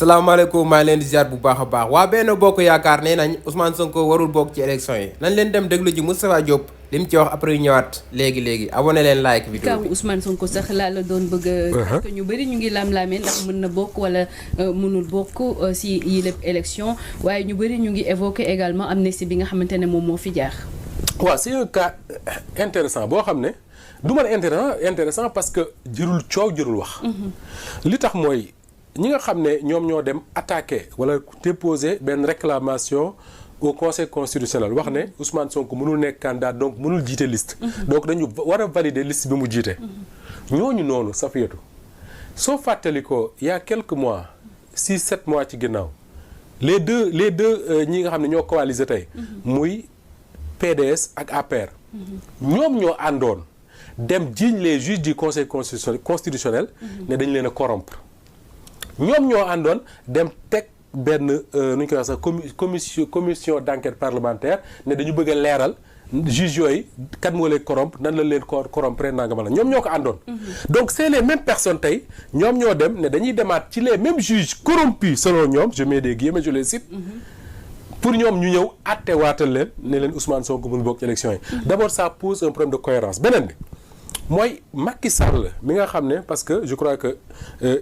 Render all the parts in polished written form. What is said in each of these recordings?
salaamaaleykum maa ngi leen di ziar bu baax a baax waa Benno Bokk Yaakaar nee nañ Ousmane Sonko warul bokk ci élection yi nañ leen dem déglu ji Moustapha Diop li mu ci wax après ñëwaat léegi abonné leen like vidéo bi. kaw Ousmane Sonko sax laa la doon bëgg parce que ñu bëri ñu ngi lam-laamee ndax mën na bokk wala mënul bokk si yi lépp élection waaye ñu bëri ñu ngi évoqué également amnistie bi nga xamante ne moom moo fi jaar. waaw c'est un cas intéressant boo xam ne du man intéressant parce que jërul coow jërul wax. li tax mooy ñi nga xam ne ñoom ñoo dem attaqué wala déposé benn réclamation au conseil constitutionnel wax ne Ousmane Sonko mënul nekk candidat donc mënul jiite liste. donc dañu war a valider liste bi mu jiite. ñooñu noonu Safiatou soo fàttali ko il y a quelques mois 6-7 mois ci ginnaaw les deux ñi nga xam ne ñoo coalisé tey. muy PDS ak APR. ñoom ñoo àndoon dem jiiñ les juges du conseil constitutionnel. ne dañ leen a corrompre. ñoom ñoo àndoon dem teg benn nu ñu koy wax sax commission d'enquête parlementaire ne dañu bëgg a leeral juges yooyu kat moo leen corrompre nan la leen corrompre nanga la ñoom ñoo ko àndoon. donc c'est les mêmes personnes tey ñoom ñoo dem ne dañuy demaat ci les mêmes juges corrompus selon ñoom je mets des guillemets je les cite. pour ñoom ñu ñëw àtte waatal leen ne leen Ousmane Sonko mun bokk ci élection yi. d'abord ça pose un problème de cohérence beneen bi. mooy Macky Sall mi nga xam ne parce que je crois que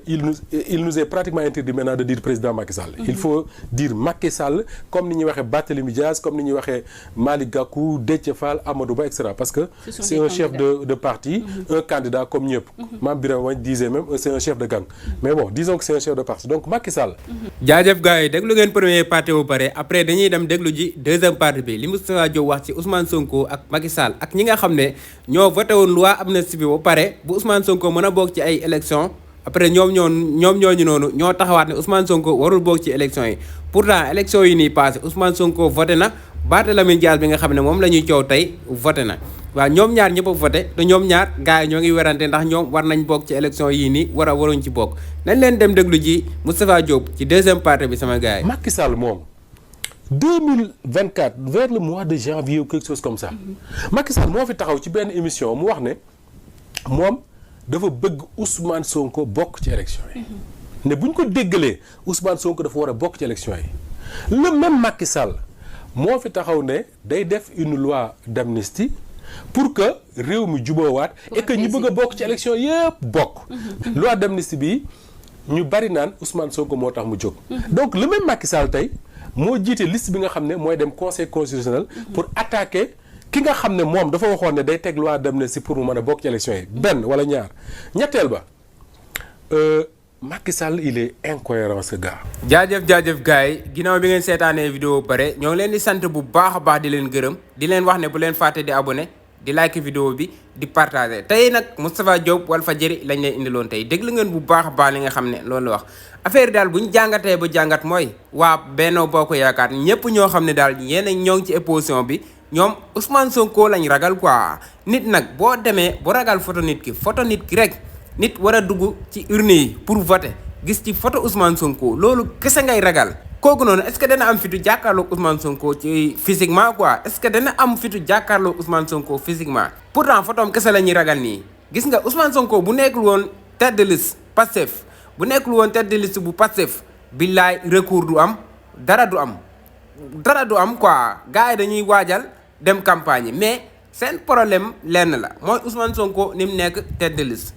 il nous est pratiquement interdit maintenant de dire président Macky Sall. il faut dire Macky Sall comme ni ñuy waxee Barthélémy Diaz comme ni ñuy waxee Malick Gakou Déthié Fall Amadou Ba et cetera parce que c'est un chef de parti un candidat comme ñëpp. Mame Birame Wathie disait même c'est un chef de gang mais bon disons que c'est un chef de parti donc Macky Sall. jaajëf gars yi déglu ngeen première partie bu pare après dañuy dem déglu ji deuxième partie bi li Moustapha Diop wax ci Ousmane Sonko ak Macky Sall ak ñi nga xam ne ñoo voté woon loi amnistie bi ba pare bu Ousmane Sonko mën a bokk ci ay élection après ñoom ñooñu noonu ñoo taxawaat ne Ousmane Sonko warul bokk ci élection yi pourtant élection yi nii passé Ousmane Sonko voté na Barthélémy Dias bi nga xam ne moom la ñuy coow tey voté na waaw ñoom ñaar ñëpp a voté te ñoom ñaar gars yi ñoo ngi werante ndax ñoom war nañ bokk ci élection yii nii waruñ ci bokk nañ leen dem déglu ji Moustapha Diop ci deuxième partie bi sama gars yi. Macky Sall moom 2024 vers le mois de janvier ou quelque chose comme ça Macky Sall moo fi taxaw ci benn émission mu wax ne moom dafa bëgg Ousmane Sonko bokk ci élection yi. ne bu ñu ko déggalee Ousmane Sonko dafa war a bokk ci élection yi le même Macky Sall moo fi taxaw ne day def une loi d'amnistie pour que réew mi juboowaat et que ñu bëgg a bokk ci élection yëpp bokk. loi d'amnistie bi ñu bari naan Ousmane Sonko moo tax mu jóg. donc le même Macky Sall tey moo jiite liste bi nga xam ne mooy dem conseil constitutionnel pour attaquer. ki nga xam ne moom dafa waxoon ne day teg loi d'amnistie pour mu mën a bokk ci élection yi benn wala ñaar ñetteel ba Macky Sall il est incohérent ce gars. jaajëf gars yi ginnaaw bi ngeen seetaanee vidéo pare ñoo ngi leen di sant bu baax a baax di leen gërëm di leen wax ne bu leen fàtte di abonné di like vidéo bi di partager tey nag Moustapha Diop Walfadjri lañ leen indiloon tey déglu ngeen bu baax a baax li nga xam ne loolu la wax affaire daal bu ñu jàngatee ba jàngat mooy waa Benno Bokk Yaakaar ñëpp ñoo xam ne daal yéen ñoo ngi ci opposition bi. ñoom Ousmane Sonko lañ ragal quoi nit nag boo demee bu ragal photo nit ki rek nit war a dugg ci urne yi pour voter gis ci photo Ousmane Sonko loolu kese ngay ragal kooku noonu est-ce que dana am fitu jàkkaarloo Ousmane Sonko ci physiquement quoi est-ce que dana am fitu jàkkaarloo Ousmane Sonko physiquement pourtant photom kese la ñuy ragal nii gis nga Ousmane Sonko bu nekkul woon tête de liste Pastef bu nekkul woon tête de liste bu Pastef billaay recours du am dara du am quoi gars yi dañuy waajal dem campagne mais seen problème lenn la mooy Ousmane Sonko ni mu nekk tête de liste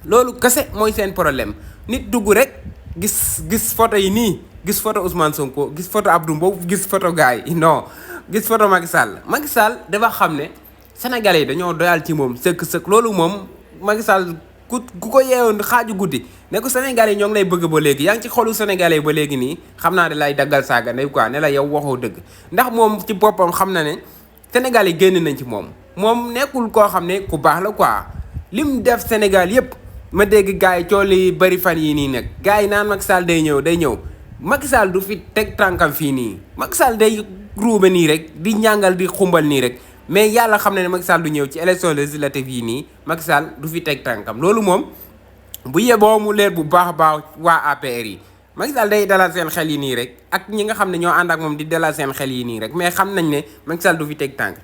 loolu kese mooy seen problème nit dugg rek gis photo yi nii gis photo Ousmane Sonko gis photo Abdou Mbow gis photo gars yi non gis photo Macky Sall dafa xam ne sénégalais yi dañoo doyal ci moom sëkk loolu moom Macky Sall ku ko yeewoon xaaju guddi ne ko sénégalais yi ñoo ngi lay bëgg ba léegi yaa ngi ci xolu sénégalais yi ba léegi nii xam naa da lay daggal saaga ndey quoi ne la yow waxoo dëgg ndax moom ci boppam xam na ne Sénégal yi génn nañ ci moom nekkul koo xam ne ku baax la quoi lim def Sénégal yépp ma dégg gars yi cool yi bari fan yii nii nag gars yi naan Macky Sall day ñëw Macky Sall du fi teg tànkam fii nii Macky Sall day ruube nii rek di ñàngal di xumbal nii rek mais yàlla xam na ne Macky Sall du ñëw ci élection législative yi nii Macky Sall du fi teg tànkam loolu moom bu yeboo mu leer bu baax a baax waa APR yi Macky Sall day dalal seen xel yi nii rek ak ñi nga xam ne ñoo ànd ak moom di dalal seen xel yi nii rek mais xam nañ ne Macky Sall du fi teg tànk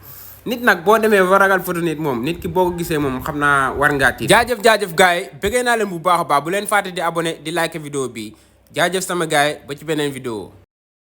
nit nag boo demee ba ragal photo nit moom nit ki boo ko gisee moom xam naa war ngaa tiit jaajëf gars yi bëggee naa leen bu baax a baax bu leen fàtte di abonné di like vidéo bi jaajëf sama gaay ba ci beneen vidéo